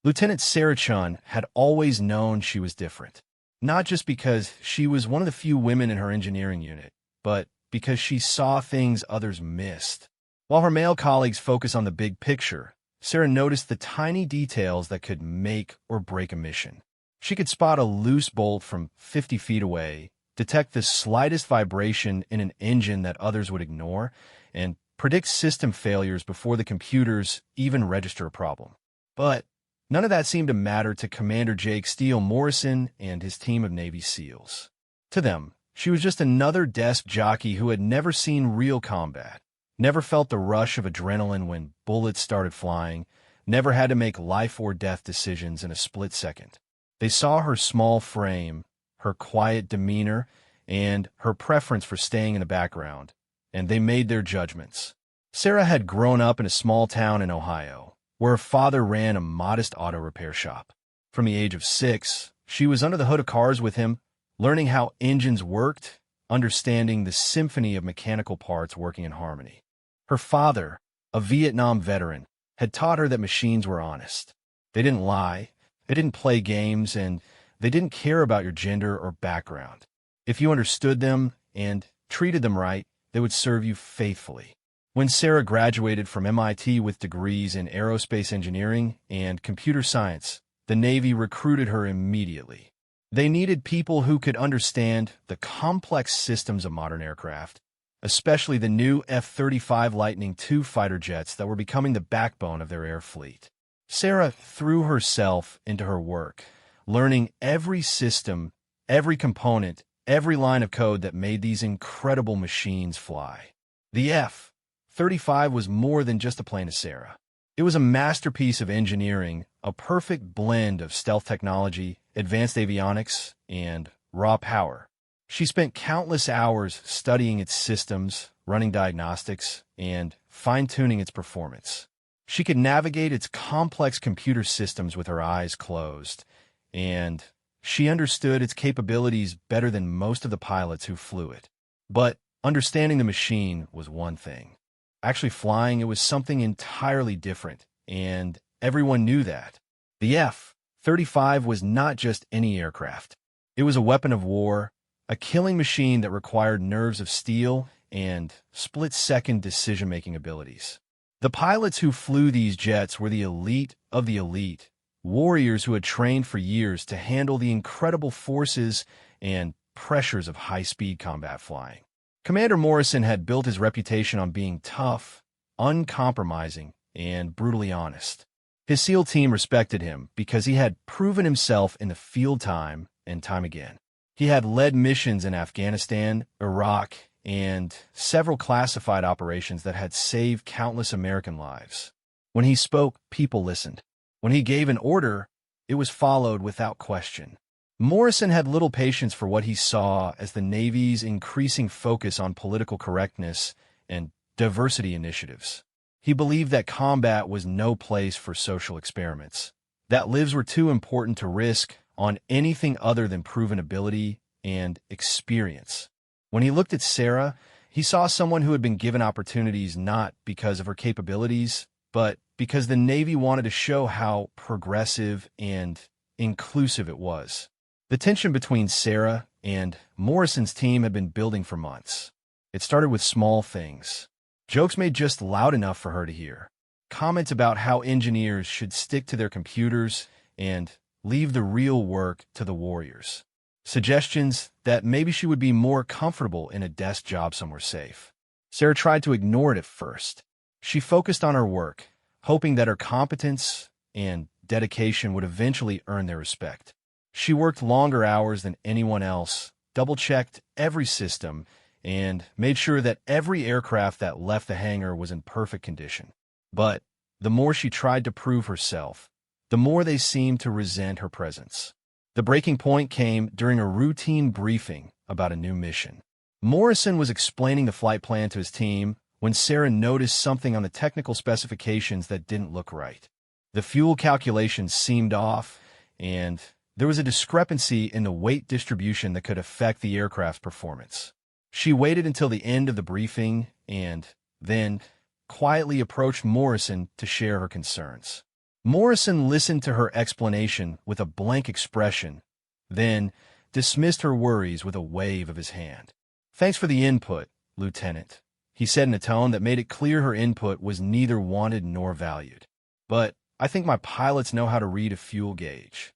Lieutenant Sarah Chun had always known she was different, not just because she was one of the few women in her engineering unit, but because she saw things others missed. While her male colleagues focused on the big picture, Sarah noticed the tiny details that could make or break a mission. She could spot a loose bolt from 50 feet away, detect the slightest vibration in an engine that others would ignore, and predict system failures before the computers even register a problem. But none of that seemed to matter to Commander Jake Steele Morrison and his team of Navy SEALs. To them, she was just another desk jockey who had never seen real combat, never felt the rush of adrenaline when bullets started flying, never had to make life or death decisions in a split second. They saw her small frame, her quiet demeanor, and her preference for staying in the background, and they made their judgments. Sarah had grown up in a small town in Ohio, where her father ran a modest auto repair shop. From the age of 6, she was under the hood of cars with him, learning how engines worked, understanding the symphony of mechanical parts working in harmony. Her father, a Vietnam veteran, had taught her that machines were honest. They didn't lie, they didn't play games, and they didn't care about your gender or background. If you understood them and treated them right, they would serve you faithfully. When Sarah graduated from MIT with degrees in aerospace engineering and computer science, the Navy recruited her immediately. They needed people who could understand the complex systems of modern aircraft, especially the new F-35 Lightning II fighter jets that were becoming the backbone of their air fleet. Sarah threw herself into her work, learning every system, every component, every line of code that made these incredible machines fly. The F-35 was more than just a plane to Sarah. It was a masterpiece of engineering, a perfect blend of stealth technology, advanced avionics, and raw power. She spent countless hours studying its systems, running diagnostics, and fine-tuning its performance. She could navigate its complex computer systems with her eyes closed, and she understood its capabilities better than most of the pilots who flew it. But understanding the machine was one thing. Actually flying it was something entirely different, and everyone knew that. The F-35 was not just any aircraft. It was a weapon of war, a killing machine that required nerves of steel and split-second decision-making abilities. The pilots who flew these jets were the elite of the elite, warriors who had trained for years to handle the incredible forces and pressures of high-speed combat flying. Commander Morrison had built his reputation on being tough, uncompromising, and brutally honest. His SEAL team respected him because he had proven himself in the field time and time again. He had led missions in Afghanistan, Iraq, and several classified operations that had saved countless American lives. When he spoke, people listened. When he gave an order, it was followed without question. Morrison had little patience for what he saw as the Navy's increasing focus on political correctness and diversity initiatives. He believed that combat was no place for social experiments, that lives were too important to risk on anything other than proven ability and experience. When he looked at Sarah, he saw someone who had been given opportunities not because of her capabilities, but because the Navy wanted to show how progressive and inclusive it was. The tension between Sarah and Morrison's team had been building for months. It started with small things. Jokes made just loud enough for her to hear. Comments about how engineers should stick to their computers and leave the real work to the warriors. Suggestions that maybe she would be more comfortable in a desk job somewhere safe. Sarah tried to ignore it at first. She focused on her work, hoping that her competence and dedication would eventually earn their respect. She worked longer hours than anyone else, double-checked every system, and made sure that every aircraft that left the hangar was in perfect condition. But the more she tried to prove herself, the more they seemed to resent her presence. The breaking point came during a routine briefing about a new mission. Morrison was explaining the flight plan to his team when Sarah noticed something on the technical specifications that didn't look right. The fuel calculations seemed off, and there was a discrepancy in the weight distribution that could affect the aircraft's performance. She waited until the end of the briefing and then quietly approached Morrison to share her concerns. Morrison listened to her explanation with a blank expression, then dismissed her worries with a wave of his hand. "Thanks for the input, Lieutenant," he said in a tone that made it clear her input was neither wanted nor valued. "But I think my pilots know how to read a fuel gauge."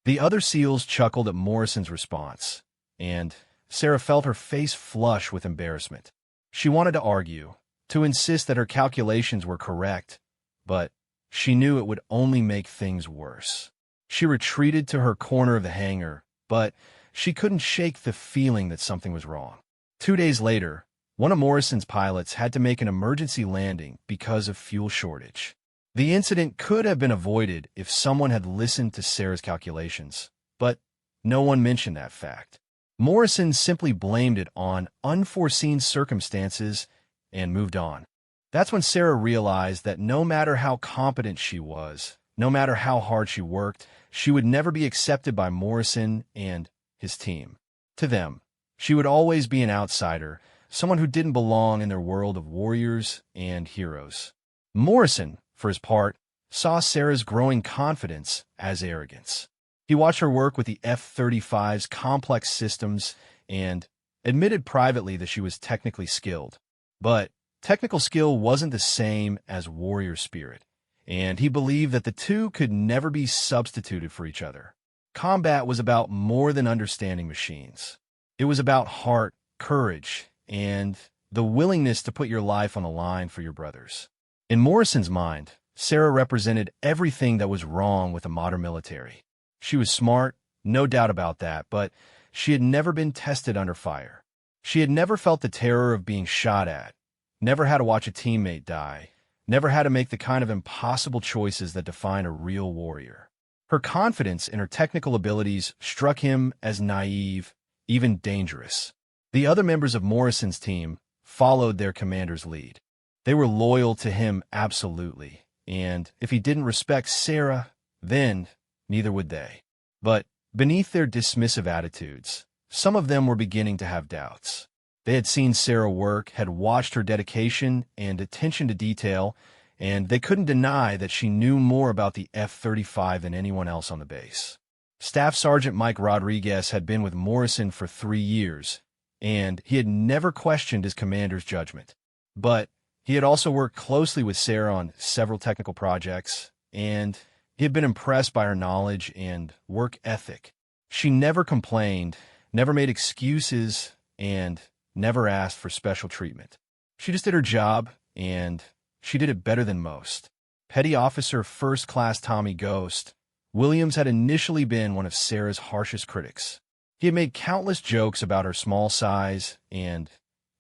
The other SEALs chuckled at Morrison's response, and Sarah felt her face flush with embarrassment. She wanted to argue, to insist that her calculations were correct, but she knew it would only make things worse. She retreated to her corner of the hangar, but she couldn't shake the feeling that something was wrong. 2 days later, one of Morrison's pilots had to make an emergency landing because of fuel shortage. The incident could have been avoided if someone had listened to Sarah's calculations, but no one mentioned that fact. Morrison simply blamed it on unforeseen circumstances and moved on. That's when Sarah realized that no matter how competent she was, no matter how hard she worked, she would never be accepted by Morrison and his team. To them, she would always be an outsider, someone who didn't belong in their world of warriors and heroes. Morrison, for his part, saw Sarah's growing confidence as arrogance. He watched her work with the F-35's complex systems and admitted privately that she was technically skilled. But technical skill wasn't the same as warrior spirit, and he believed that the two could never be substituted for each other. Combat was about more than understanding machines. It was about heart, courage, and the willingness to put your life on the line for your brothers. In Morrison's mind, Sarah represented everything that was wrong with the modern military. She was smart, no doubt about that, but she had never been tested under fire. She had never felt the terror of being shot at, never had to watch a teammate die, never had to make the kind of impossible choices that define a real warrior. Her confidence in her technical abilities struck him as naive, even dangerous. The other members of Morrison's team followed their commander's lead. They were loyal to him absolutely, and if he didn't respect Sarah, then neither would they. But beneath their dismissive attitudes, some of them were beginning to have doubts. They had seen Sarah work, had watched her dedication and attention to detail, and they couldn't deny that she knew more about the F-35 than anyone else on the base. Staff Sergeant Mike Rodriguez had been with Morrison for 3 years, and he had never questioned his commander's judgment. But he had also worked closely with Sarah on several technical projects, and he had been impressed by her knowledge and work ethic. She never complained, never made excuses, and never asked for special treatment. She just did her job, and she did it better than most. Petty Officer First Class Tommy Ghost Williams had initially been one of Sarah's harshest critics. He had made countless jokes about her small size and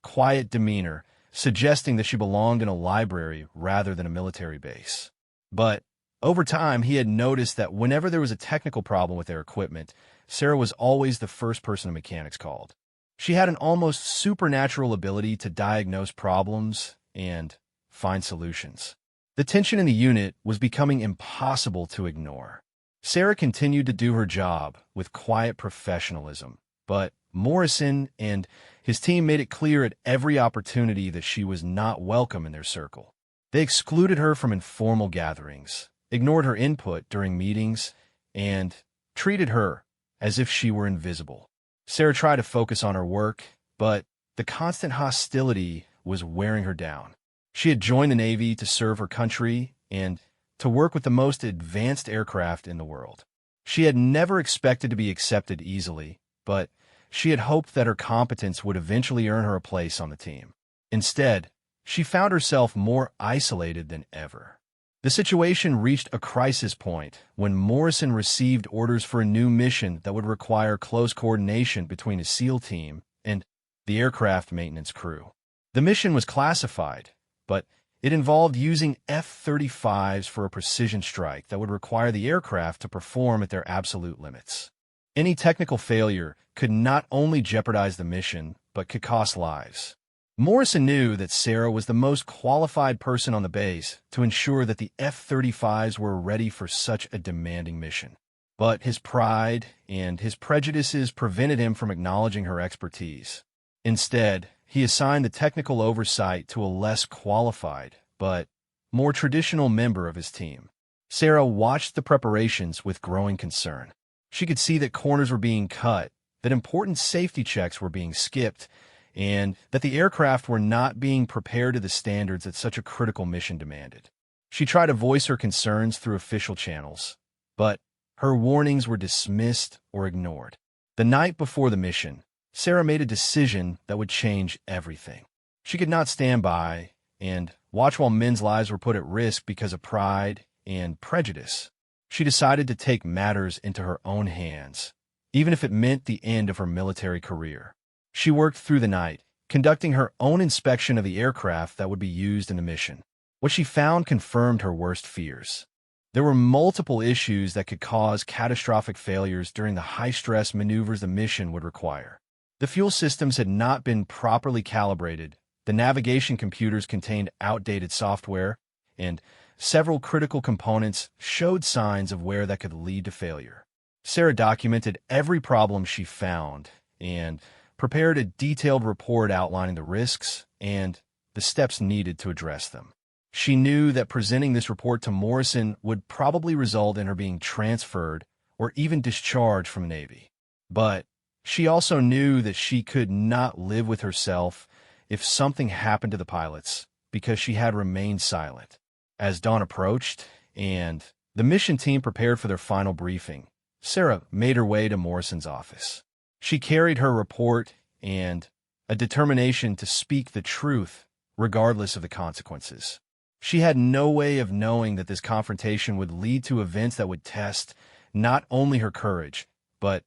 quiet demeanor, suggesting that she belonged in a library rather than a military base. But over time, he had noticed that whenever there was a technical problem with their equipment, Sarah was always the first person the mechanics called. She had an almost supernatural ability to diagnose problems and find solutions. The tension in the unit was becoming impossible to ignore. Sarah continued to do her job with quiet professionalism, but Morrison and his team made it clear at every opportunity that she was not welcome in their circle. They excluded her from informal gatherings, ignored her input during meetings, and treated her as if she were invisible. Sarah tried to focus on her work, but the constant hostility was wearing her down. She had joined the Navy to serve her country and to work with the most advanced aircraft in the world. She had never expected to be accepted easily, but she had hoped that her competence would eventually earn her a place on the team. Instead, she found herself more isolated than ever. The situation reached a crisis point when Morrison received orders for a new mission that would require close coordination between his SEAL team and the aircraft maintenance crew. The mission was classified, but it involved using F-35s for a precision strike that would require the aircraft to perform at their absolute limits. Any technical failure could not only jeopardize the mission, but could cost lives. Morrison knew that Sarah was the most qualified person on the base to ensure that the F-35s were ready for such a demanding mission. But his pride and his prejudices prevented him from acknowledging her expertise. Instead, he assigned the technical oversight to a less qualified, but more traditional member of his team. Sarah watched the preparations with growing concern. She could see that corners were being cut, that important safety checks were being skipped, and that the aircraft were not being prepared to the standards that such a critical mission demanded. She tried to voice her concerns through official channels, but her warnings were dismissed or ignored. The night before the mission, Sarah made a decision that would change everything. She could not stand by and watch while men's lives were put at risk because of pride and prejudice. She decided to take matters into her own hands, even if it meant the end of her military career. She worked through the night, conducting her own inspection of the aircraft that would be used in the mission. What she found confirmed her worst fears. There were multiple issues that could cause catastrophic failures during the high-stress maneuvers the mission would require. The fuel systems had not been properly calibrated, the navigation computers contained outdated software, and several critical components showed signs of where that could lead to failure. Sarah documented every problem she found and prepared a detailed report outlining the risks and the steps needed to address them. She knew that presenting this report to Morrison would probably result in her being transferred or even discharged from the Navy. But she also knew that she could not live with herself if something happened to the pilots because she had remained silent. As dawn approached and the mission team prepared for their final briefing, Sarah made her way to Morrison's office. She carried her report and a determination to speak the truth regardless of the consequences. She had no way of knowing that this confrontation would lead to events that would test not only her courage, but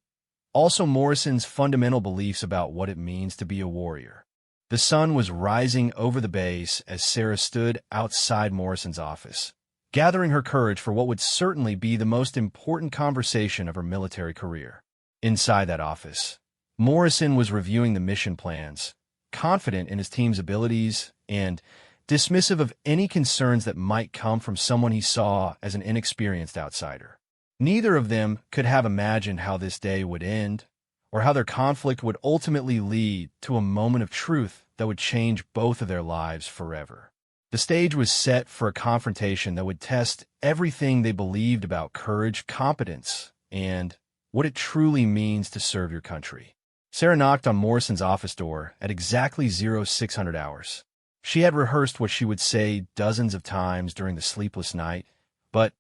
also Morrison's fundamental beliefs about what it means to be a warrior. The sun was rising over the base as Sarah stood outside Morrison's office, gathering her courage for what would certainly be the most important conversation of her military career. Inside that office, Morrison was reviewing the mission plans, confident in his team's abilities and dismissive of any concerns that might come from someone he saw as an inexperienced outsider. Neither of them could have imagined how this day would end, or how their conflict would ultimately lead to a moment of truth that would change both of their lives forever. The stage was set for a confrontation that would test everything they believed about courage, competence, and what it truly means to serve your country. Sarah knocked on Morrison's office door at exactly 0600 hours. She had rehearsed what she would say dozens of times during the sleepless night, but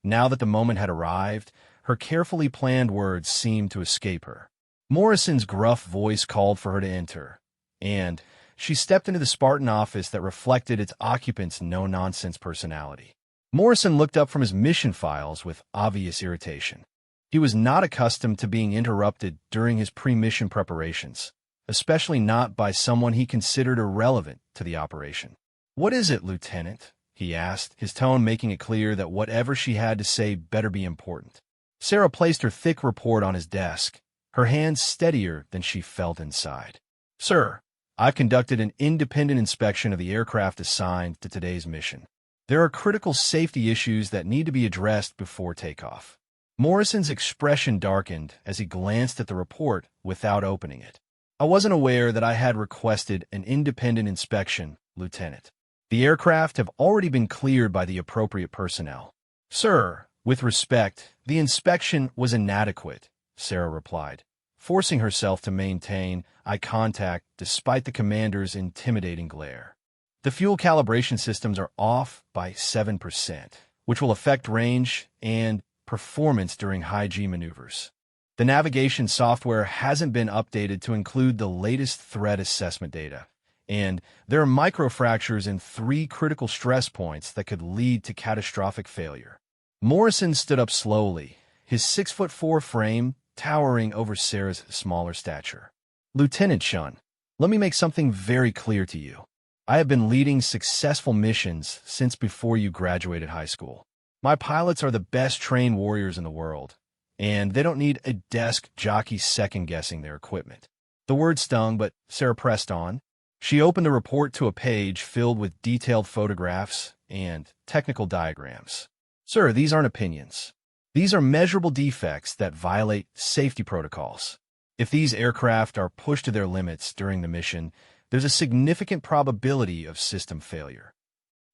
now that the moment had arrived, her carefully planned words seemed to escape her. Morrison's gruff voice called for her to enter, and she stepped into the Spartan office that reflected its occupant's no-nonsense personality. Morrison looked up from his mission files with obvious irritation. He was not accustomed to being interrupted during his pre-mission preparations, especially not by someone he considered irrelevant to the operation. "What is it, Lieutenant?" he asked, his tone making it clear that whatever she had to say better be important. Sarah placed her thick report on his desk, her hands steadier than she felt inside. "Sir, I've conducted an independent inspection of the aircraft assigned to today's mission. There are critical safety issues that need to be addressed before takeoff." Morrison's expression darkened as he glanced at the report without opening it. "I wasn't aware that I had requested an independent inspection, Lieutenant. The aircraft have already been cleared by the appropriate personnel." "Sir, with respect, the inspection was inadequate," Sarah replied, forcing herself to maintain eye contact despite the commander's intimidating glare. "The fuel calibration systems are off by 7%, which will affect range and performance during high-G maneuvers. The navigation software hasn't been updated to include the latest threat assessment data, and there are microfractures in 3 critical stress points that could lead to catastrophic failure." Morrison stood up slowly, his 6'4" frame towering over Sarah's smaller stature. "Lieutenant Shun, let me make something very clear to you. I have been leading successful missions since before you graduated high school. My pilots are the best trained warriors in the world, and they don't need a desk jockey second-guessing their equipment." The word stung, but Sarah pressed on. She opened the report to a page filled with detailed photographs and technical diagrams. "Sir, these aren't opinions. These are measurable defects that violate safety protocols. If these aircraft are pushed to their limits during the mission, there's a significant probability of system failure."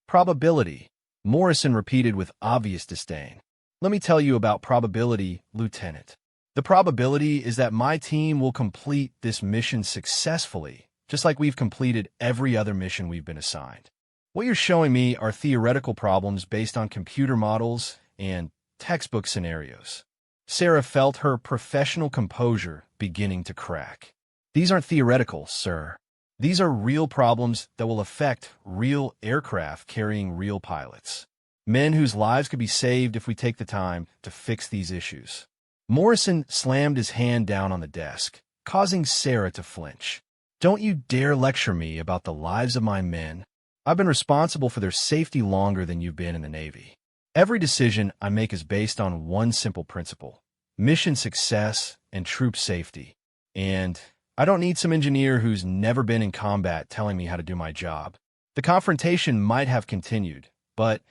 Probability. Morrison repeated with obvious disdain. Let me tell you about probability, Lieutenant. The probability is that my team will complete this mission successfully, just like we've completed every other mission we've been assigned. What you're showing me are theoretical problems based on computer models and textbook scenarios. Sarah felt her professional composure beginning to crack. These aren't theoretical, sir. These are real problems that will affect real aircraft carrying real pilots. Men whose lives could be saved if we take the time to fix these issues. Morrison slammed his hand down on the desk, causing Sarah to flinch. Don't you dare lecture me about the lives of my men. I've been responsible for their safety longer than you've been in the Navy. Every decision I make is based on one simple principle: mission success and troop safety. And I don't need some engineer who's never been in combat telling me how to do my job. The confrontation might have continued, but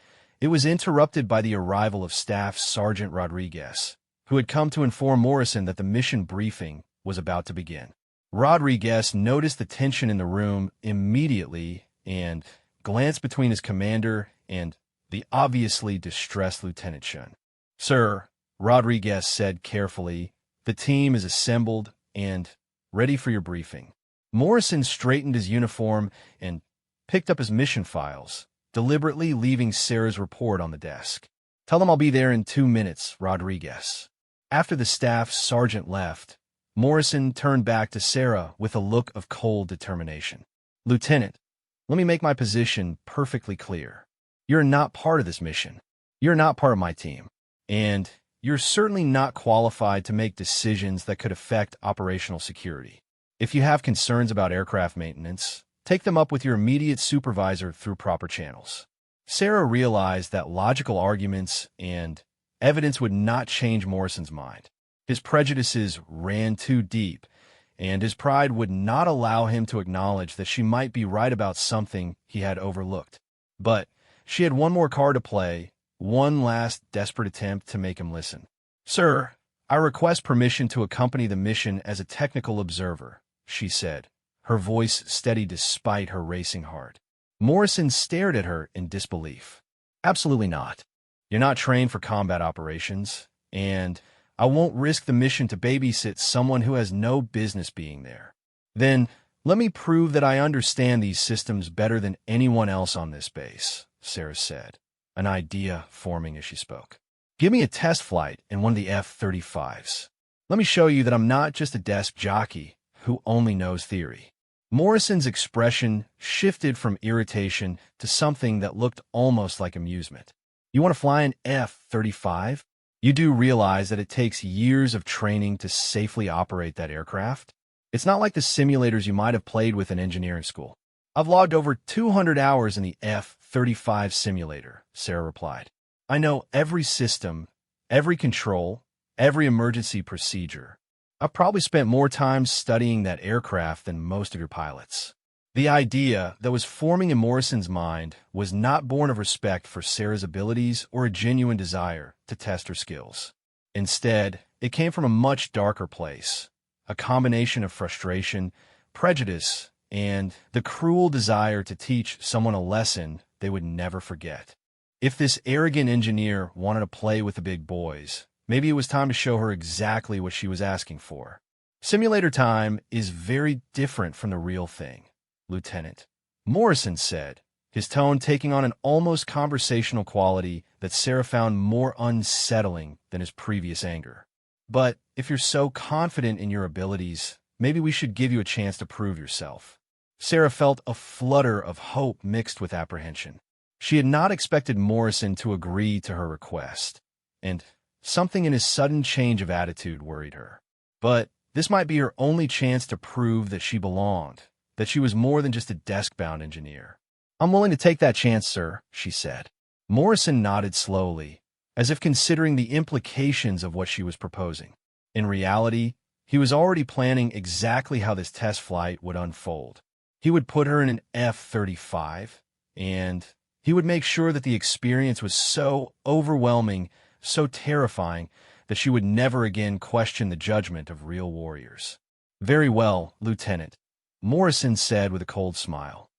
it was interrupted by the arrival of Staff Sergeant Rodriguez, who had come to inform Morrison that the mission briefing was about to begin. Rodriguez noticed the tension in the room immediately and glanced between his commander and the obviously distressed Lieutenant Shun. Sir, Rodriguez said carefully, the team is assembled and ready for your briefing. Morrison straightened his uniform and picked up his mission files, deliberately leaving Sarah's report on the desk. Tell them I'll be there in 2 minutes, Rodriguez. After the staff sergeant left, Morrison turned back to Sarah with a look of cold determination. Lieutenant, let me make my position perfectly clear. You're not part of this mission. You're not part of my team. And you're certainly not qualified to make decisions that could affect operational security. If you have concerns about aircraft maintenance, take them up with your immediate supervisor through proper channels. Sarah realized that logical arguments and evidence would not change Morrison's mind. His prejudices ran too deep, and his pride would not allow him to acknowledge that she might be right about something he had overlooked. But she had one more card to play, one last desperate attempt to make him listen. Sir, I request permission to accompany the mission as a technical observer, she said, her voice steady despite her racing heart. Morrison stared at her in disbelief. Absolutely not. You're not trained for combat operations, and I won't risk the mission to babysit someone who has no business being there. Then let me prove that I understand these systems better than anyone else on this base, Sarah said, an idea forming as she spoke. Give me a test flight in one of the F-35s. Let me show you that I'm not just a desk jockey who only knows theory. Morrison's expression shifted from irritation to something that looked almost like amusement. You want to fly an F-35? You do realize that it takes years of training to safely operate that aircraft? It's not like the simulators you might have played with in engineering school. I've logged over 200 hours in the F-35 simulator, Sarah replied. I know every system, every control, every emergency procedure. I've probably spent more time studying that aircraft than most of your pilots. The idea that was forming in Morrison's mind was not born of respect for Sarah's abilities or a genuine desire to test her skills. Instead, it came from a much darker place, a combination of frustration, prejudice, and the cruel desire to teach someone a lesson they would never forget. If this arrogant engineer wanted to play with the big boys, maybe it was time to show her exactly what she was asking for. Simulator time is very different from the real thing, Lieutenant, Morrison said, his tone taking on an almost conversational quality that Sarah found more unsettling than his previous anger. But if you're so confident in your abilities, maybe we should give you a chance to prove yourself. Sarah felt a flutter of hope mixed with apprehension. She had not expected Morrison to agree to her request, and something in his sudden change of attitude worried her. But this might be her only chance to prove that she belonged, that she was more than just a desk-bound engineer. I'm willing to take that chance, sir, she said. Morrison nodded slowly, as if considering the implications of what she was proposing. In reality, he was already planning exactly how this test flight would unfold. He would put her in an F-35, and he would make sure that the experience was so overwhelming, so terrifying, that she would never again question the judgment of real warriors. Very well, Lieutenant, Morrison said with a cold smile.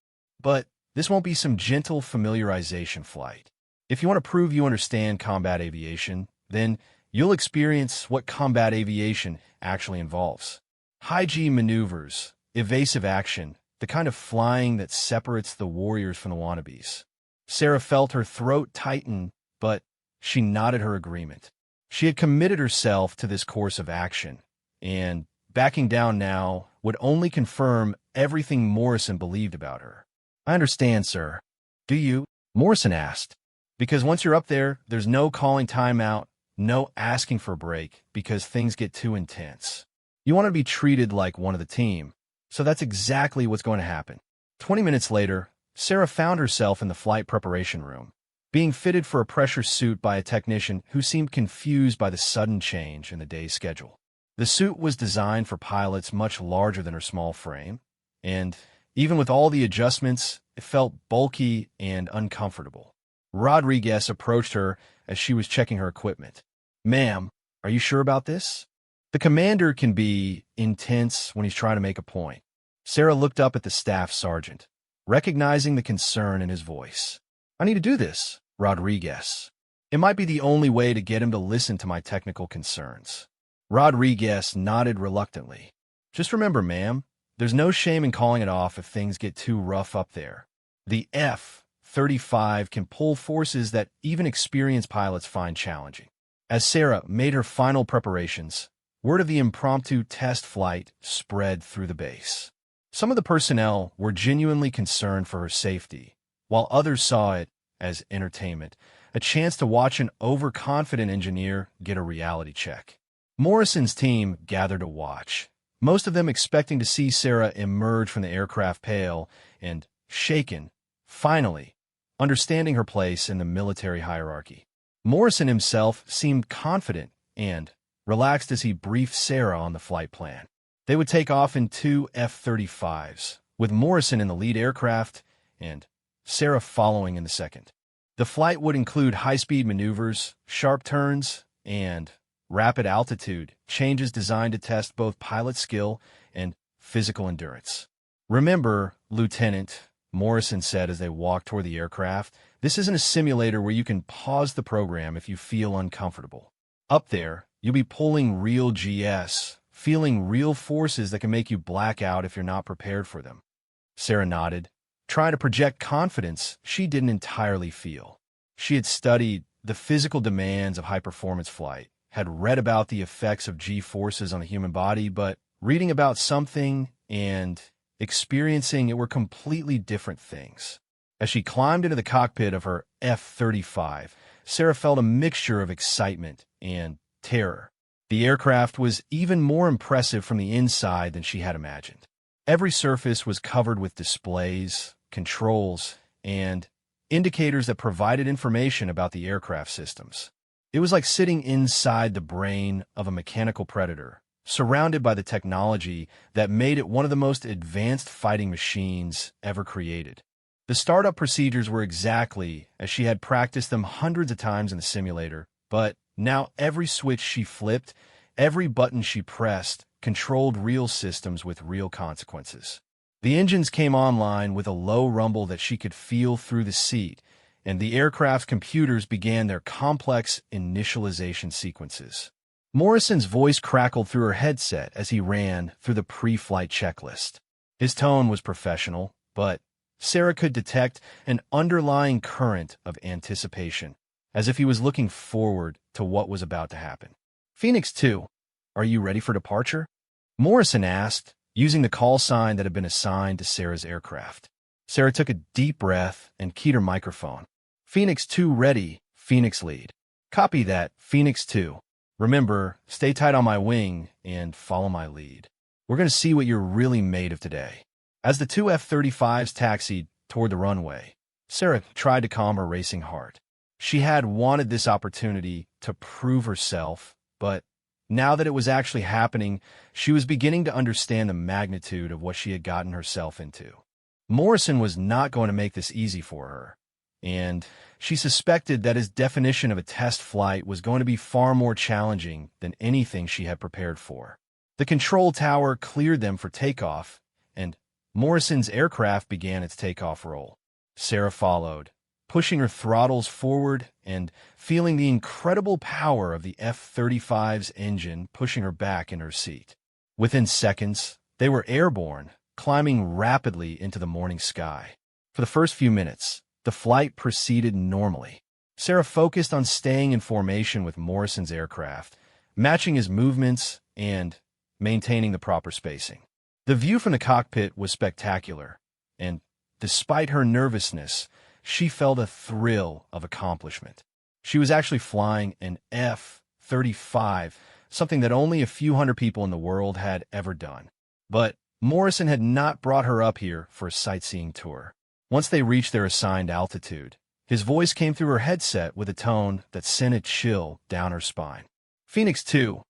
But this won't be some gentle familiarization flight. If you want to prove you understand combat aviation, then you'll experience what combat aviation actually involves. High-G maneuvers, evasive action, the kind of flying that separates the warriors from the wannabes. Sarah felt her throat tighten, but she nodded her agreement. She had committed herself to this course of action, and backing down now would only confirm everything Morrison believed about her. "I understand, sir." "Do you?" Morrison asked. "Because once you're up there, there's no calling timeout, no asking for a break, because things get too intense. You want to be treated like one of the team, so that's exactly what's going to happen." 20 minutes later, Sarah found herself in the flight preparation room, being fitted for a pressure suit by a technician who seemed confused by the sudden change in the day's schedule. The suit was designed for pilots much larger than her small frame, and even with all the adjustments, it felt bulky and uncomfortable. Rodriguez approached her as she was checking her equipment. "Ma'am, are you sure about this?" The commander can be intense when he's trying to make a point. Sarah looked up at the staff sergeant, recognizing the concern in his voice. "I need to do this, Rodriguez. It might be the only way to get him to listen to my technical concerns." Rodriguez nodded reluctantly. "Just remember, ma'am, there's no shame in calling it off if things get too rough up there. The F-35 can pull forces that even experienced pilots find challenging." As Sarah made her final preparations, word of the impromptu test flight spread through the base. Some of the personnel were genuinely concerned for her safety, while others saw it as entertainment, a chance to watch an overconfident engineer get a reality check. Morrison's team gathered to watch, most of them expecting to see Sarah emerge from the aircraft pale and, shaken, finally, understanding her place in the military hierarchy. Morrison himself seemed confident and relaxed as he briefed Sarah on the flight plan. They would take off in 2 F-35s, with Morrison in the lead aircraft and Sarah following in the second. The flight would include high-speed maneuvers, sharp turns, and rapid altitude changes designed to test both pilot skill and physical endurance. "Remember, Lieutenant," Morrison said as they walked toward the aircraft, "this isn't a simulator where you can pause the program if you feel uncomfortable. Up there, you'll be pulling real GS, feeling real forces that can make you black out if you're not prepared for them." Sarah nodded, trying to project confidence she didn't entirely feel. She had studied the physical demands of high-performance flight, had read about the effects of G-forces on the human body, but reading about something and experiencing it were completely different things. As she climbed into the cockpit of her F-35, Sarah felt a mixture of excitement and terror. The aircraft was even more impressive from the inside than she had imagined. Every surface was covered with displays, controls, and indicators that provided information about the aircraft systems. It was like sitting inside the brain of a mechanical predator, surrounded by the technology that made it one of the most advanced fighting machines ever created. The startup procedures were exactly as she had practiced them hundreds of times in the simulator, but now every switch she flipped, every button she pressed, controlled real systems with real consequences. The engines came online with a low rumble that she could feel through the seat, and the aircraft's computers began their complex initialization sequences. Morrison's voice crackled through her headset as he ran through the pre-flight checklist. His tone was professional, but Sarah could detect an underlying current of anticipation, as if he was looking forward to what was about to happen. "Phoenix 2, are you ready for departure?" Morrison asked, using the call sign that had been assigned to Sarah's aircraft. Sarah took a deep breath and keyed her microphone. "Phoenix 2 ready, Phoenix lead." "Copy that, Phoenix 2. Remember, stay tight on my wing and follow my lead. We're going to see what you're really made of today." As the 2 F-35s taxied toward the runway, Sarah tried to calm her racing heart. She had wanted this opportunity to prove herself, but now that it was actually happening, she was beginning to understand the magnitude of what she had gotten herself into. Morrison was not going to make this easy for her, and she suspected that his definition of a test flight was going to be far more challenging than anything she had prepared for. The control tower cleared them for takeoff, and Morrison's aircraft began its takeoff roll. Sarah followed, pushing her throttles forward and feeling the incredible power of the F-35's engine pushing her back in her seat. Within seconds, they were airborne, climbing rapidly into the morning sky. For the first few minutes, the flight proceeded normally. Sarah focused on staying in formation with Morrison's aircraft, matching his movements and maintaining the proper spacing. The view from the cockpit was spectacular, and despite her nervousness, she felt a thrill of accomplishment. She was actually flying an F-35, something that only a few hundred people in the world had ever done. But Morrison had not brought her up here for a sightseeing tour. Once they reached their assigned altitude, his voice came through her headset with a tone that sent a chill down her spine. "Phoenix 2,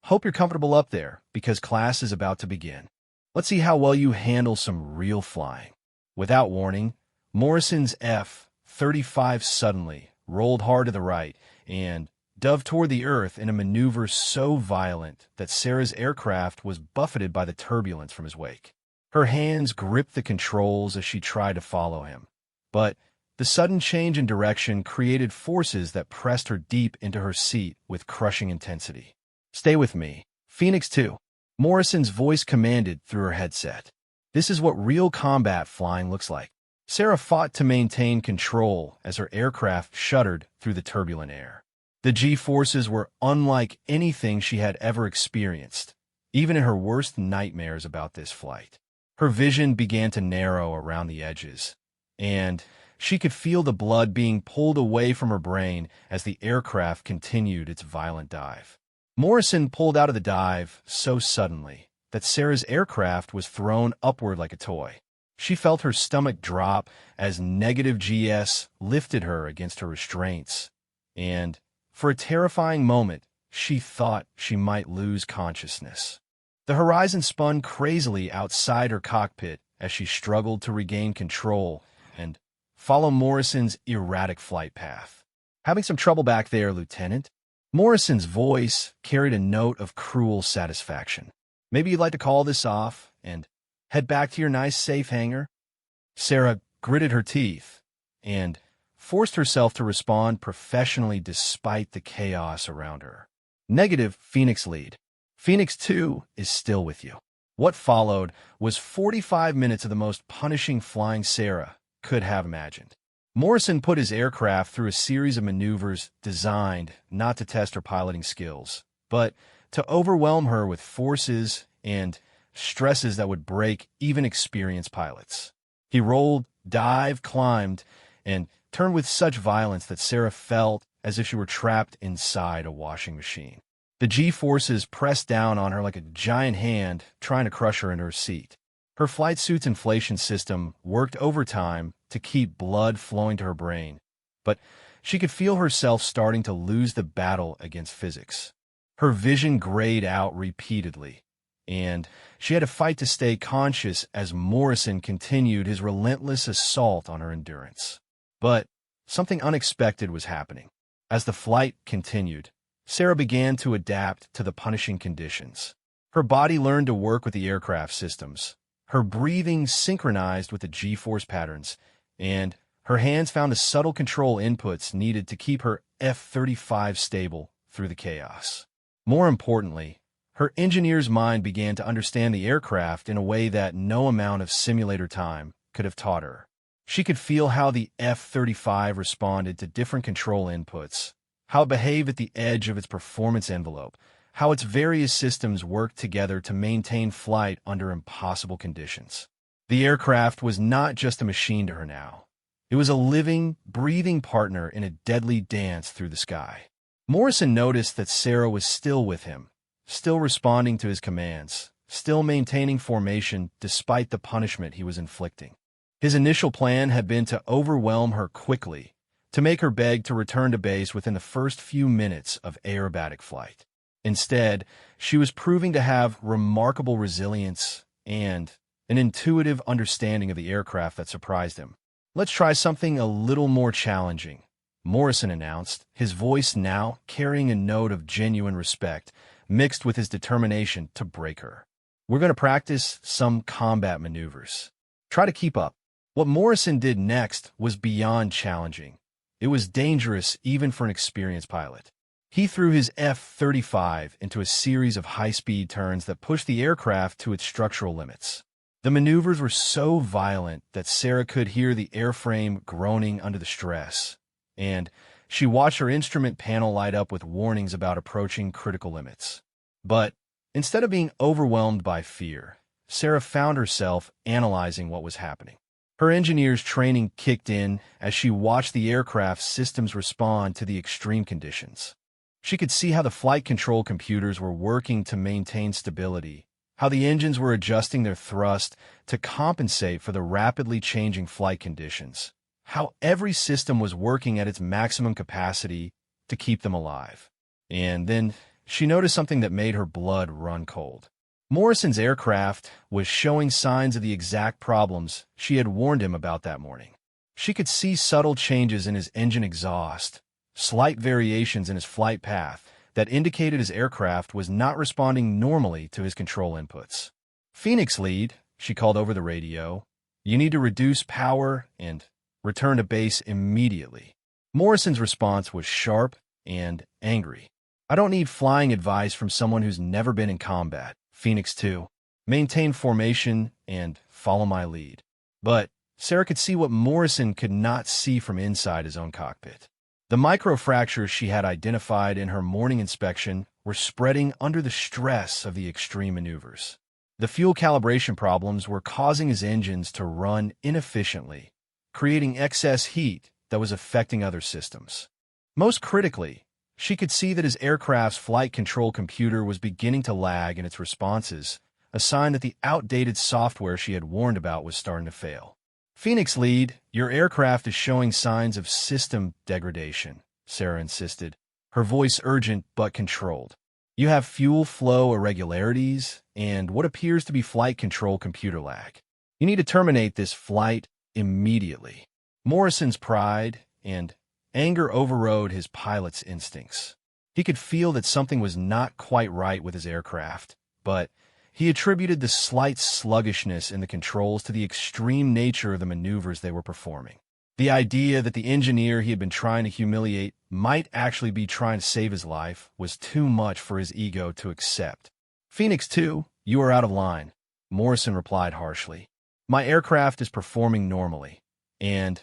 hope you're comfortable up there, because class is about to begin. Let's see how well you handle some real flying." Without warning, Morrison's F-35 suddenly rolled hard to the right and dove toward the earth in a maneuver so violent that Sarah's aircraft was buffeted by the turbulence from his wake. Her hands gripped the controls as she tried to follow him, but the sudden change in direction created forces that pressed her deep into her seat with crushing intensity. "Stay with me, Phoenix 2, Morrison's voice commanded through her headset. "This is what real combat flying looks like." Sarah fought to maintain control as her aircraft shuddered through the turbulent air. The G-forces were unlike anything she had ever experienced, even in her worst nightmares about this flight. Her vision began to narrow around the edges, and she could feel the blood being pulled away from her brain as the aircraft continued its violent dive. Morrison pulled out of the dive so suddenly that Sarah's aircraft was thrown upward like a toy. She felt her stomach drop as negative GS lifted her against her restraints, and for a terrifying moment, she thought she might lose consciousness. The horizon spun crazily outside her cockpit as she struggled to regain control and follow Morrison's erratic flight path. "Having some trouble back there, Lieutenant?" Morrison's voice carried a note of cruel satisfaction. "Maybe you'd like to call this off and head back to your nice safe hangar?" Sarah gritted her teeth and forced herself to respond professionally despite the chaos around her. "Negative, Phoenix lead. Phoenix 2 is still with you." What followed was 45 minutes of the most punishing flying Sarah could have imagined. Morrison put his aircraft through a series of maneuvers designed not to test her piloting skills, but to overwhelm her with forces and stresses that would break even experienced pilots. He rolled, dived, climbed, and turned with such violence that Sarah felt as if she were trapped inside a washing machine. The G-forces pressed down on her like a giant hand, trying to crush her in her seat. Her flight suit's inflation system worked overtime to keep blood flowing to her brain, but she could feel herself starting to lose the battle against physics. Her vision grayed out repeatedly, and she had to fight to stay conscious as Morrison continued his relentless assault on her endurance. But something unexpected was happening. As the flight continued, Sarah began to adapt to the punishing conditions. Her body learned to work with the aircraft systems. Her breathing synchronized with the G-force patterns, and her hands found the subtle control inputs needed to keep her F-35 stable through the chaos. More importantly, her engineer's mind began to understand the aircraft in a way that no amount of simulator time could have taught her. She could feel how the F-35 responded to different control inputs, how it behaved at the edge of its performance envelope, how its various systems worked together to maintain flight under impossible conditions. The aircraft was not just a machine to her now. It was a living, breathing partner in a deadly dance through the sky. Morrison noticed that Sarah was still with him, still responding to his commands, still maintaining formation despite the punishment he was inflicting. His initial plan had been to overwhelm her quickly, to make her beg to return to base within the first few minutes of aerobatic flight. Instead, she was proving to have remarkable resilience and an intuitive understanding of the aircraft that surprised him. "Let's try something a little more challenging," Morrison announced, his voice now carrying a note of genuine respect mixed with his determination to break her. "We're going to practice some combat maneuvers. Try to keep up." What Morrison did next was beyond challenging. It was dangerous even for an experienced pilot. He threw his F-35 into a series of high-speed turns that pushed the aircraft to its structural limits. The maneuvers were so violent that Sarah could hear the airframe groaning under the stress, and she watched her instrument panel light up with warnings about approaching critical limits. But instead of being overwhelmed by fear, Sarah found herself analyzing what was happening. Her engineer's training kicked in as she watched the aircraft's systems respond to the extreme conditions. She could see how the flight control computers were working to maintain stability, how the engines were adjusting their thrust to compensate for the rapidly changing flight conditions, how every system was working at its maximum capacity to keep them alive. And then she noticed something that made her blood run cold. Morrison's aircraft was showing signs of the exact problems she had warned him about that morning. She could see subtle changes in his engine exhaust, slight variations in his flight path that indicated his aircraft was not responding normally to his control inputs. "Phoenix Lead," she called over the radio, "you need to reduce power and return to base immediately." Morrison's response was sharp and angry. "I don't need flying advice from someone who's never been in combat. Phoenix 2. Maintain formation and follow my lead." But Sarah could see what Morrison could not see from inside his own cockpit. The microfractures she had identified in her morning inspection were spreading under the stress of the extreme maneuvers. The fuel calibration problems were causing his engines to run inefficiently, creating excess heat that was affecting other systems. Most critically, she could see that his aircraft's flight control computer was beginning to lag in its responses, a sign that the outdated software she had warned about was starting to fail. "Phoenix Lead, your aircraft is showing signs of system degradation," Sarah insisted, her voice urgent but controlled. "You have fuel flow irregularities and what appears to be flight control computer lag. You need to terminate this flight immediately." Morrison's pride and anger overrode his pilot's instincts. He could feel that something was not quite right with his aircraft, but he attributed the slight sluggishness in the controls to the extreme nature of the maneuvers they were performing. The idea that the engineer he had been trying to humiliate might actually be trying to save his life was too much for his ego to accept. "Phoenix 2, you are out of line," Morrison replied harshly. "My aircraft is performing normally, and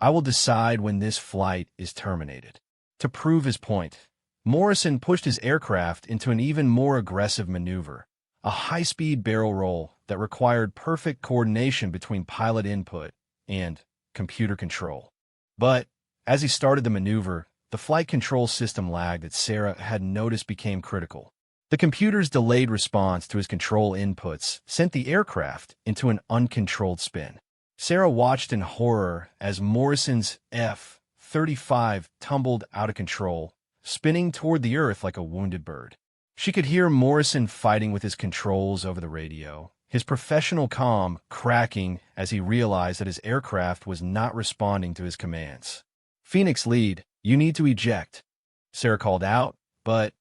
I will decide when this flight is terminated." To prove his point, Morrison pushed his aircraft into an even more aggressive maneuver, a high-speed barrel roll that required perfect coordination between pilot input and computer control. But as he started the maneuver, the flight control system lag that Sarah had noticed became critical. The computer's delayed response to his control inputs sent the aircraft into an uncontrolled spin. Sarah watched in horror as Morrison's F-35 tumbled out of control, spinning toward the earth like a wounded bird. She could hear Morrison fighting with his controls over the radio, his professional calm cracking as he realized that his aircraft was not responding to his commands. "Phoenix Lead, you need to eject," Sarah called out, but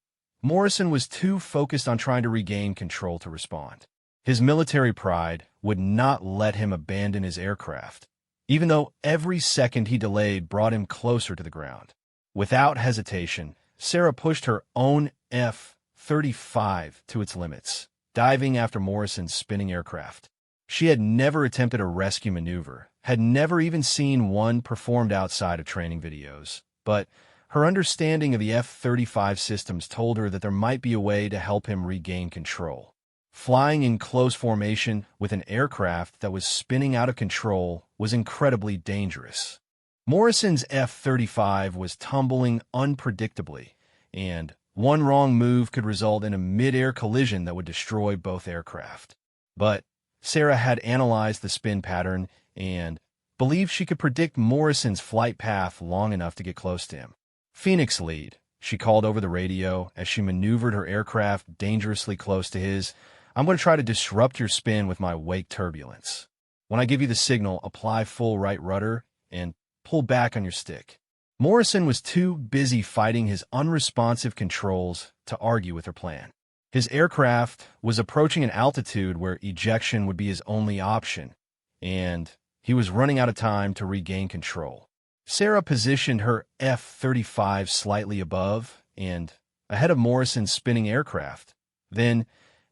Morrison was too focused on trying to regain control to respond. His military pride would not let him abandon his aircraft, even though every second he delayed brought him closer to the ground. Without hesitation, Sarah pushed her own F-35 to its limits, diving after Morrison's spinning aircraft. She had never attempted a rescue maneuver, had never even seen one performed outside of training videos, but her understanding of the F-35 systems told her that there might be a way to help him regain control. Flying in close formation with an aircraft that was spinning out of control was incredibly dangerous. Morrison's F-35 was tumbling unpredictably, and one wrong move could result in a mid-air collision that would destroy both aircraft. But Sarah had analyzed the spin pattern and believed she could predict Morrison's flight path long enough to get close to him. "Phoenix Lead," she called over the radio as she maneuvered her aircraft dangerously close to his. "I'm going to try to disrupt your spin with my wake turbulence. When I give you the signal, apply full right rudder and pull back on your stick." Morrison was too busy fighting his unresponsive controls to argue with her plan. His aircraft was approaching an altitude where ejection would be his only option, and he was running out of time to regain control. Sarah positioned her F-35 slightly above and ahead of Morrison's spinning aircraft, then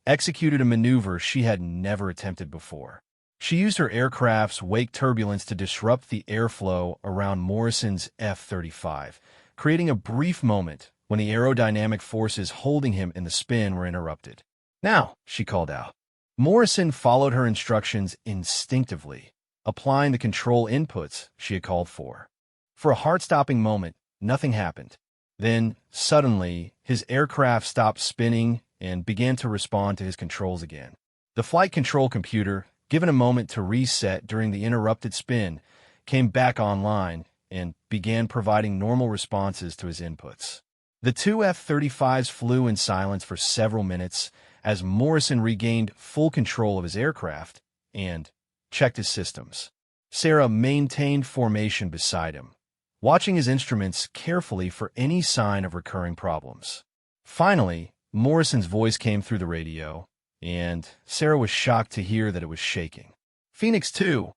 executed a maneuver she had never attempted before. She used her aircraft's wake turbulence to disrupt the airflow around Morrison's F-35, creating a brief moment when the aerodynamic forces holding him in the spin were interrupted. "Now," she called out. Morrison followed her instructions instinctively, applying the control inputs she had called for. For a heart-stopping moment, nothing happened. Then, suddenly, his aircraft stopped spinning and began to respond to his controls again. The flight control computer, given a moment to reset during the interrupted spin, came back online and began providing normal responses to his inputs. The two F-35s flew in silence for several minutes as Morrison regained full control of his aircraft and checked his systems. Sarah maintained formation beside him, watching his instruments carefully for any sign of recurring problems. Finally, Morrison's voice came through the radio, and Sarah was shocked to hear that it was shaking. "Phoenix 2,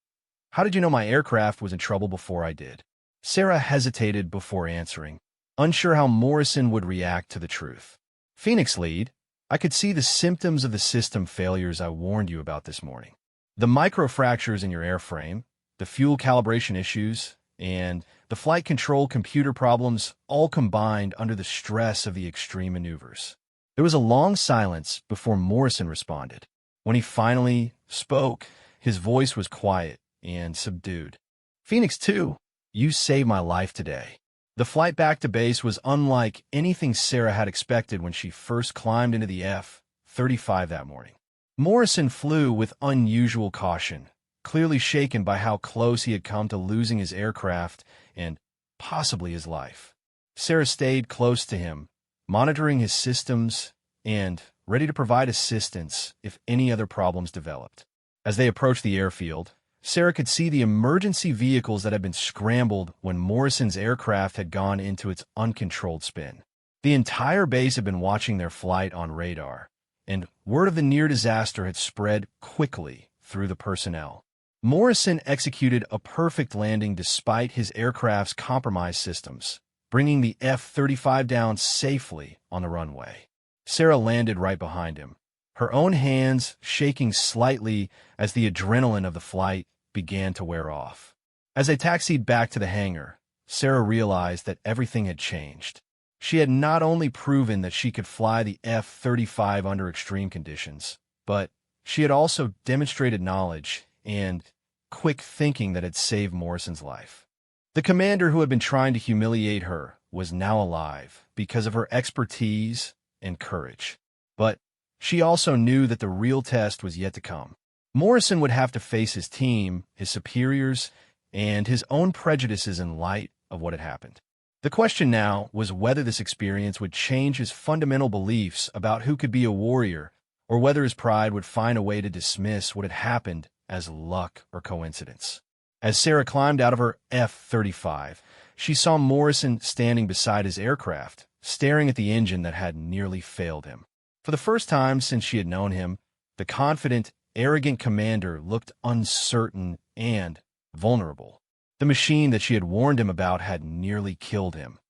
how did you know my aircraft was in trouble before I did?" Sarah hesitated before answering, unsure how Morrison would react to the truth. "Phoenix Lead, I could see the symptoms of the system failures I warned you about this morning. The microfractures in your airframe, the fuel calibration issues, and the flight control computer problems all combined under the stress of the extreme maneuvers." There was a long silence before Morrison responded. When he finally spoke, his voice was quiet and subdued. "Phoenix 2, you saved my life today." The flight back to base was unlike anything Sarah had expected when she first climbed into the F-35 that morning. Morrison flew with unusual caution, clearly shaken by how close he had come to losing his aircraft and possibly his life. Sarah stayed close to him, monitoring his systems and ready to provide assistance if any other problems developed. As they approached the airfield, Sarah could see the emergency vehicles that had been scrambled when Morrison's aircraft had gone into its uncontrolled spin. The entire base had been watching their flight on radar, and word of the near disaster had spread quickly through the personnel. Morrison executed a perfect landing despite his aircraft's compromised systems, bringing the F-35 down safely on the runway. Sarah landed right behind him, her own hands shaking slightly as the adrenaline of the flight began to wear off. As they taxied back to the hangar, Sarah realized that everything had changed. She had not only proven that she could fly the F-35 under extreme conditions, but she had also demonstrated knowledge and quick thinking that had saved Morrison's life. The commander who had been trying to humiliate her was now alive because of her expertise and courage. But she also knew that the real test was yet to come. Morrison would have to face his team, his superiors, and his own prejudices in light of what had happened. The question now was whether this experience would change his fundamental beliefs about who could be a warrior, or whether his pride would find a way to dismiss what had happened as luck or coincidence. As Sarah climbed out of her F-35, she saw Morrison standing beside his aircraft, staring at the engine that had nearly failed him. For the first time since she had known him, the confident, arrogant commander looked uncertain and vulnerable. The machine that she had warned him about had nearly killed him,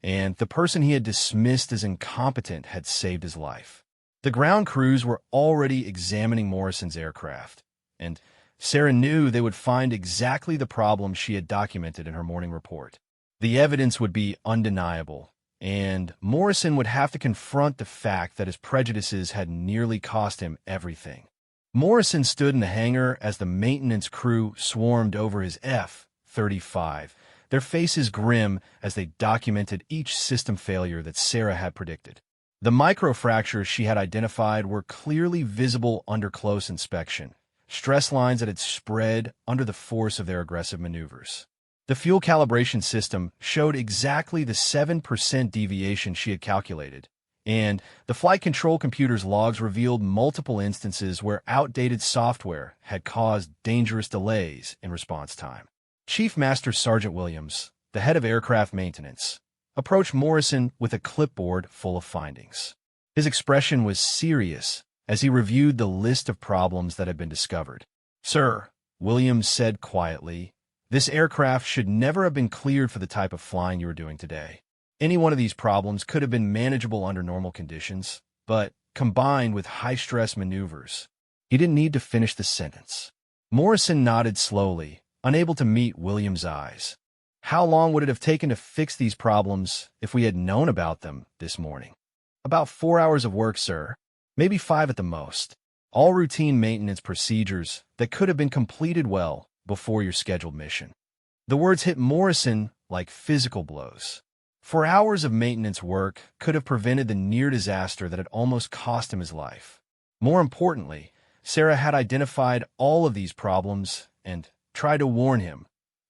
and the person he had dismissed as incompetent had saved his life. The ground crews were already examining Morrison's aircraft, and Sarah knew they would find exactly the problem she had documented in her morning report. The evidence would be undeniable, and Morrison would have to confront the fact that his prejudices had nearly cost him everything. Morrison stood in the hangar as the maintenance crew swarmed over his F-35, their faces grim as they documented each system failure that Sarah had predicted. The microfractures she had identified were clearly visible under close inspection, stress lines that had spread under the force of their aggressive maneuvers. The fuel calibration system showed exactly the 7% deviation she had calculated, and the flight control computer's logs revealed multiple instances where outdated software had caused dangerous delays in response time. Chief Master Sergeant Williams, the head of aircraft maintenance, approached Morrison with a clipboard full of findings. His expression was serious as he reviewed the list of problems that had been discovered. "Sir, Williams said quietly. "This aircraft should never have been cleared for the type of flying you were doing today. Any one of these problems could have been manageable under normal conditions, but combined with high-stress maneuvers." He didn't need to finish the sentence. Morrison nodded slowly, unable to meet Williams' eyes. How long would it have taken to fix these problems if we had known about them this morning? "About 4 hours of work, sir. Maybe 5 at the most. All routine maintenance procedures that could have been completed well before your scheduled mission." The words hit Morrison like physical blows. 4 hours of maintenance work could have prevented the near disaster that had almost cost him his life. More importantly, Sarah had identified all of these problems and tried to warn him,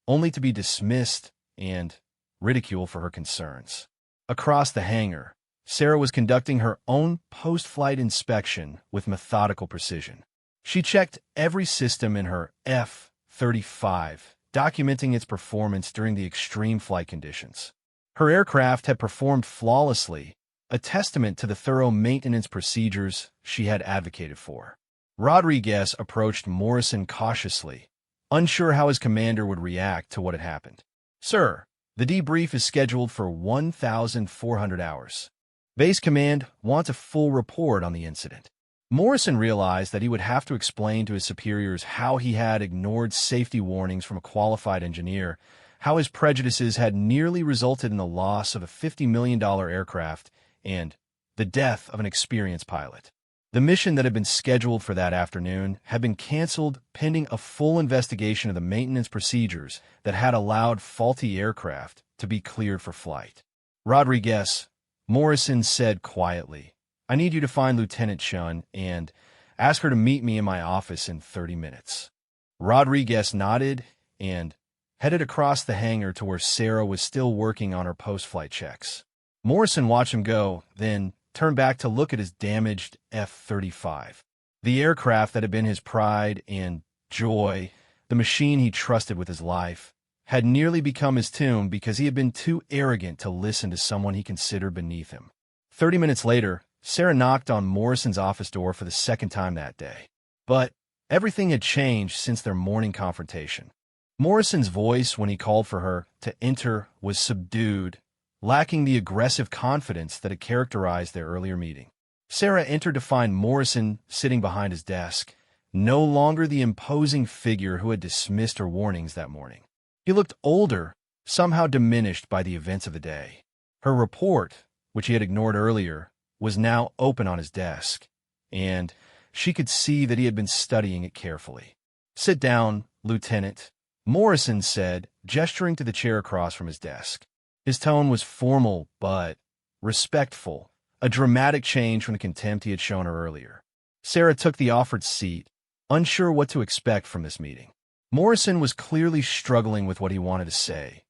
only to be dismissed and ridiculed for her concerns. Across the hangar, Sarah was conducting her own post-flight inspection with methodical precision. She checked every system in her F-35, documenting its performance during the extreme flight conditions. Her aircraft had performed flawlessly, a testament to the thorough maintenance procedures she had advocated for. Rodriguez approached Morrison cautiously, unsure how his commander would react to what had happened. "Sir, the debrief is scheduled for 1,400 hours. Base Command wants a full report on the incident." Morrison realized that he would have to explain to his superiors how he had ignored safety warnings from a qualified engineer, how his prejudices had nearly resulted in the loss of a $50 million aircraft, and the death of an experienced pilot. The mission that had been scheduled for that afternoon had been canceled pending a full investigation of the maintenance procedures that had allowed faulty aircraft to be cleared for flight. "Rodriguez," Morrison said quietly, "I need you to find Lieutenant Chun and ask her to meet me in my office in 30 minutes. Rodriguez nodded and headed across the hangar to where Sarah was still working on her post-flight checks. Morrison watched him go, then turned back to look at his damaged F-35. The aircraft that had been his pride and joy, the machine he trusted with his life, had nearly become his tomb because he had been too arrogant to listen to someone he considered beneath him. 30 minutes later, Sarah knocked on Morrison's office door for the second time that day. But everything had changed since their morning confrontation. Morrison's voice when he called for her to enter was subdued, lacking the aggressive confidence that had characterized their earlier meeting. Sarah entered to find Morrison sitting behind his desk, no longer the imposing figure who had dismissed her warnings that morning. He looked older, somehow diminished by the events of the day. Her report, which he had ignored earlier, was now open on his desk, and she could see that he had been studying it carefully. "Sit down, Lieutenant," Morrison said, gesturing to the chair across from his desk. His tone was formal but respectful, a dramatic change from the contempt he had shown her earlier. Sarah took the offered seat, unsure what to expect from this meeting. Morrison was clearly struggling with what he wanted to say,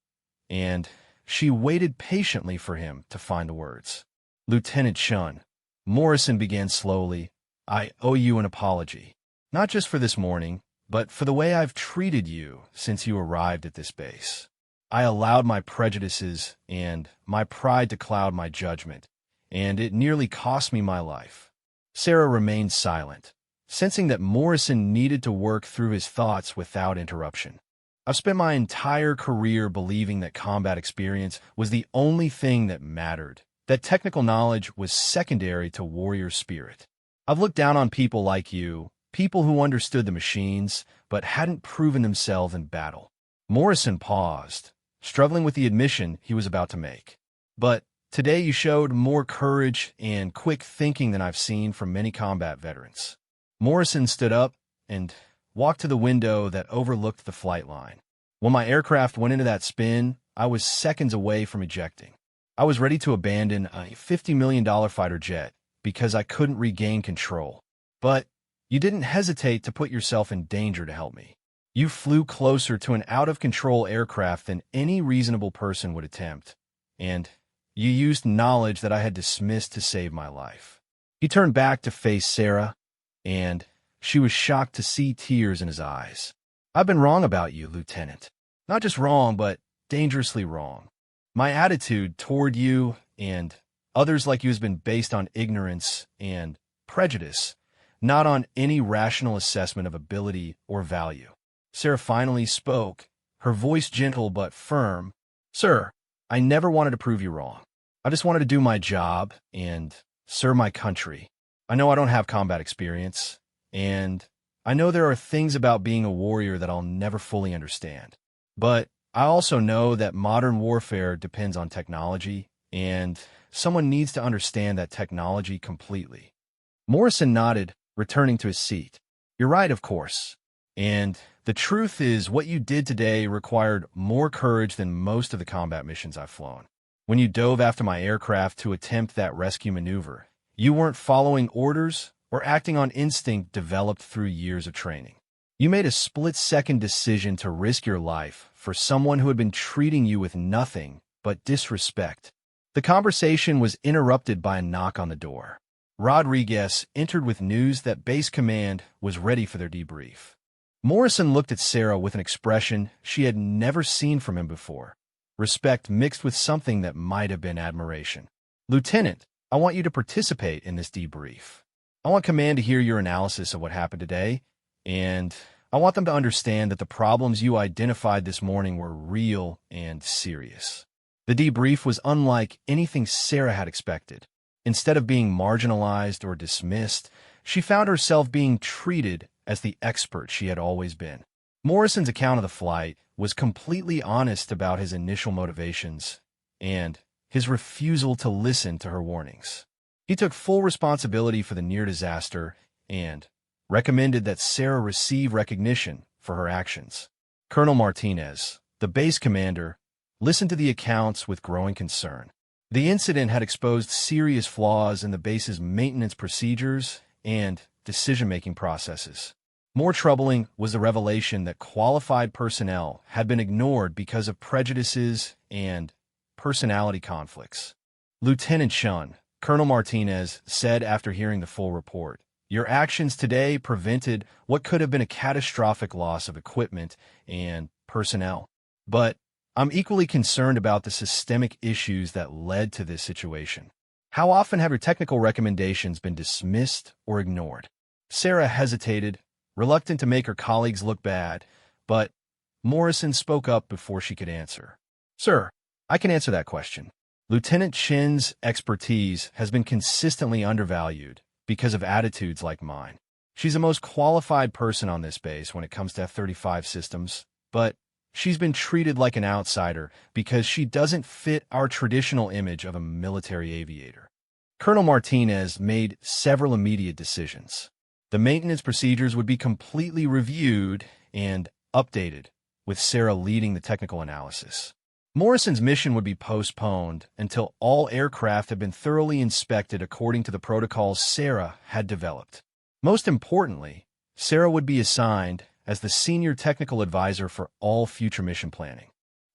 and she waited patiently for him to find the words. "Lieutenant Chun," Morrison began slowly, "I owe you an apology, not just for this morning, but for the way I've treated you since you arrived at this base. I allowed my prejudices and my pride to cloud my judgment, and it nearly cost me my life." Sarah remained silent, sensing that Morrison needed to work through his thoughts without interruption. "I've spent my entire career believing that combat experience was the only thing that mattered, that technical knowledge was secondary to warrior spirit. I've looked down on people like you, people who understood the machines, but hadn't proven themselves in battle." Morrison paused, struggling with the admission he was about to make. "But today you showed more courage and quick thinking than I've seen from many combat veterans." Morrison stood up and walked to the window that overlooked the flight line. "When my aircraft went into that spin, I was seconds away from ejecting. I was ready to abandon a $50 million fighter jet because I couldn't regain control. But you didn't hesitate to put yourself in danger to help me. You flew closer to an out-of-control aircraft than any reasonable person would attempt, and you used knowledge that I had dismissed to save my life." He turned back to face Sarah, and she was shocked to see tears in his eyes. "I've been wrong about you, Lieutenant. Not just wrong, but dangerously wrong. My attitude toward you and others like you has been based on ignorance and prejudice, not on any rational assessment of ability or value. Sarah finally spoke, her voice gentle but firm. "Sir, I never wanted to prove you wrong. I just wanted to do my job and serve my country. I know I don't have combat experience, and I know there are things about being a warrior that I'll never fully understand. But I also know that modern warfare depends on technology, and someone needs to understand that technology completely." Morrison nodded, returning to his seat. "You're right, of course. And the truth is, what you did today required more courage than most of the combat missions I've flown. When you dove after my aircraft to attempt that rescue maneuver, you weren't following orders or acting on instinct developed through years of training. You made a split-second decision to risk your life for someone who had been treating you with nothing but disrespect." The conversation was interrupted by a knock on the door. Rodriguez entered with news that Base Command was ready for their debrief. Morrison looked at Sarah with an expression she had never seen from him before, respect mixed with something that might have been admiration. "Lieutenant, I want you to participate in this debrief. I want Command to hear your analysis of what happened today, and I want them to understand that the problems you identified this morning were real and serious." The debrief was unlike anything Sarah had expected. Instead of being marginalized or dismissed, she found herself being treated as the expert she had always been. Morrison's account of the flight was completely honest about his initial motivations and his refusal to listen to her warnings. He took full responsibility for the near disaster and recommended that Sarah receive recognition for her actions. Colonel Martinez, the base commander, listened to the accounts with growing concern. The incident had exposed serious flaws in the base's maintenance procedures and decision-making processes. More troubling was the revelation that qualified personnel had been ignored because of prejudices and personality conflicts. "Lieutenant Shun," Colonel Martinez said after hearing the full report, "your actions today prevented what could have been a catastrophic loss of equipment and personnel. But I'm equally concerned about the systemic issues that led to this situation. How often have your technical recommendations been dismissed or ignored?" Sarah hesitated, reluctant to make her colleagues look bad, but Morrison spoke up before she could answer. "Sir, I can answer that question. Lieutenant Chin's expertise has been consistently undervalued because of attitudes like mine. She's the most qualified person on this base when it comes to F-35 systems, but she's been treated like an outsider because she doesn't fit our traditional image of a military aviator." Colonel Martinez made several immediate decisions. The maintenance procedures would be completely reviewed and updated, with Sarah leading the technical analysis. Morrison's mission would be postponed until all aircraft had been thoroughly inspected according to the protocols Sarah had developed. Most importantly, Sarah would be assigned as the senior technical advisor for all future mission planning.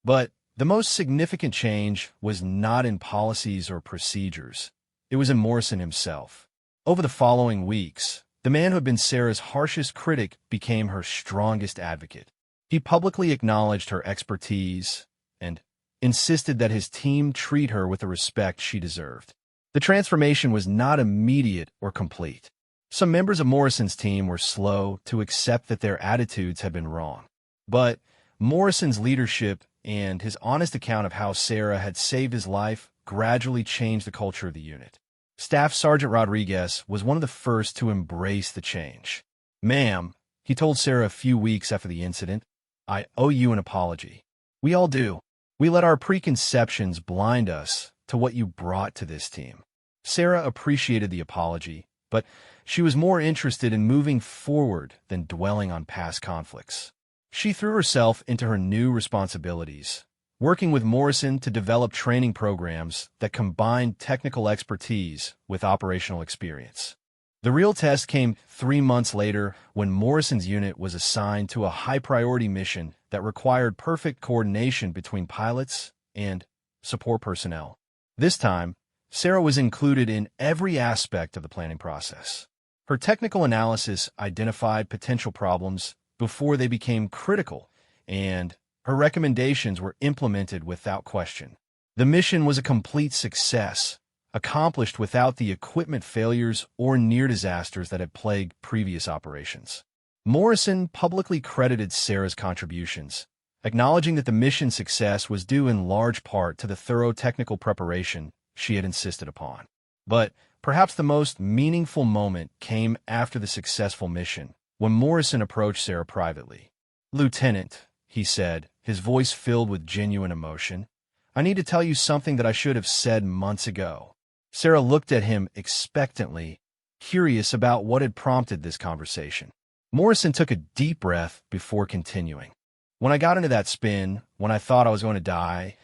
But the most significant change was not in policies or procedures. It was in Morrison himself. Over the following weeks, the man who had been Sarah's harshest critic became her strongest advocate. He publicly acknowledged her expertise and insisted that his team treat her with the respect she deserved. The transformation was not immediate or complete. Some members of Morrison's team were slow to accept that their attitudes had been wrong. But Morrison's leadership and his honest account of how Sarah had saved his life gradually changed the culture of the unit. Staff Sergeant Rodriguez was one of the first to embrace the change. "Ma'am," he told Sarah a few weeks after the incident, "I owe you an apology. We all do. We let our preconceptions blind us to what you brought to this team." Sarah appreciated the apology, but she was more interested in moving forward than dwelling on past conflicts. She threw herself into her new responsibilities, working with Morrison to develop training programs that combined technical expertise with operational experience. The real test came 3 months later when Morrison's unit was assigned to a high-priority mission that required perfect coordination between pilots and support personnel. This time, Sarah was included in every aspect of the planning process. Her technical analysis identified potential problems before they became critical, and her recommendations were implemented without question. The mission was a complete success, accomplished without the equipment failures or near disasters that had plagued previous operations. Morrison publicly credited Sarah's contributions, acknowledging that the mission's success was due in large part to the thorough technical preparation she had insisted upon. But perhaps the most meaningful moment came after the successful mission, when Morrison approached Sarah privately. "Lieutenant," he said, his voice filled with genuine emotion, "I need to tell you something that I should have said months ago." Sarah looked at him expectantly, curious about what had prompted this conversation. Morrison took a deep breath before continuing. "When I got into that spin, when I thought I was going to die,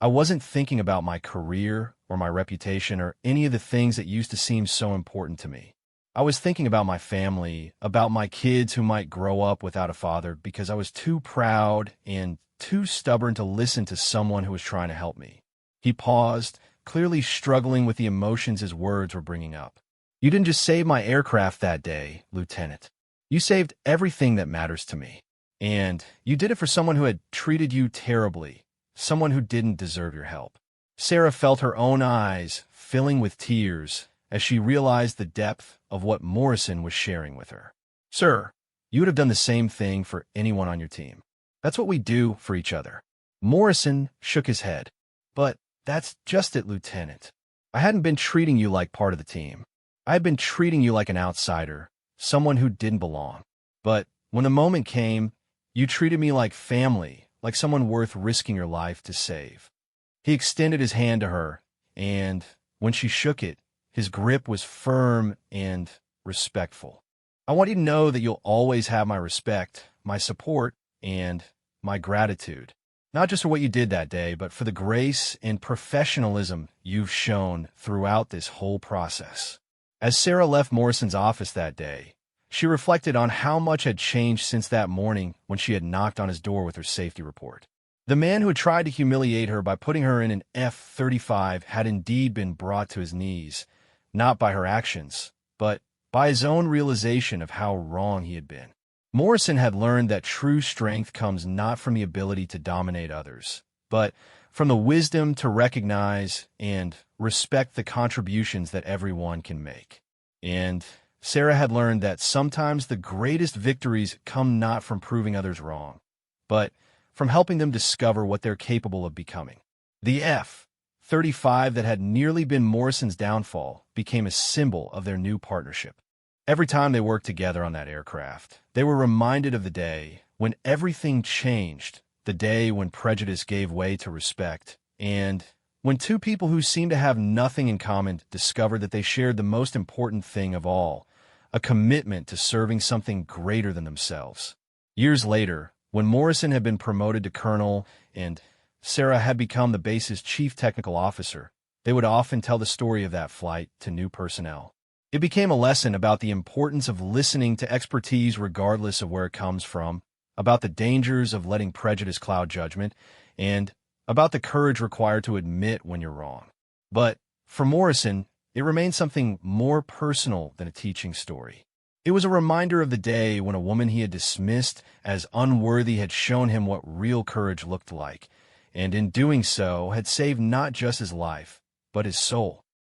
I wasn't thinking about my career or my reputation or any of the things that used to seem so important to me. I was thinking about my family, about my kids who might grow up without a father because I was too proud and too stubborn to listen to someone who was trying to help me." He paused, clearly struggling with the emotions his words were bringing up. "You didn't just save my aircraft that day, Lieutenant. You saved everything that matters to me. And you did it for someone who had treated you terribly, someone who didn't deserve your help." Sarah felt her own eyes filling with tears as she realized the depth of what Morrison was sharing with her. "Sir, you would have done the same thing for anyone on your team. That's what we do for each other." Morrison shook his head. "But that's just it, Lieutenant. I hadn't been treating you like part of the team. I had been treating you like an outsider, someone who didn't belong. But when the moment came, you treated me like family, like someone worth risking your life to save." He extended his hand to her, and when she shook it, his grip was firm and respectful. "I want you to know that you'll always have my respect, my support, and my gratitude. Not just for what you did that day, but for the grace and professionalism you've shown throughout this whole process." As Sarah left Morrison's office that day, she reflected on how much had changed since that morning when she had knocked on his door with her safety report. The man who had tried to humiliate her by putting her in an F-35 had indeed been brought to his knees, not by her actions, but by his own realization of how wrong he had been. Morrison had learned that true strength comes not from the ability to dominate others, but from the wisdom to recognize and respect the contributions that everyone can make. And Sarah had learned that sometimes the greatest victories come not from proving others wrong, but from helping them discover what they're capable of becoming. The F-35 that had nearly been Morrison's downfall became a symbol of their new partnership. Every time they worked together on that aircraft, they were reminded of the day when everything changed, the day when prejudice gave way to respect, and when two people who seemed to have nothing in common discovered that they shared the most important thing of all, a commitment to serving something greater than themselves. Years later, when Morrison had been promoted to colonel and Sarah had become the base's chief technical officer, they would often tell the story of that flight to new personnel. It became a lesson about the importance of listening to expertise regardless of where it comes from, about the dangers of letting prejudice cloud judgment, and about the courage required to admit when you're wrong. But for Morrison, it remained something more personal than a teaching story. It was a reminder of the day when a woman he had dismissed as unworthy had shown him what real courage looked like, and in doing so had saved not just his life, but his soul.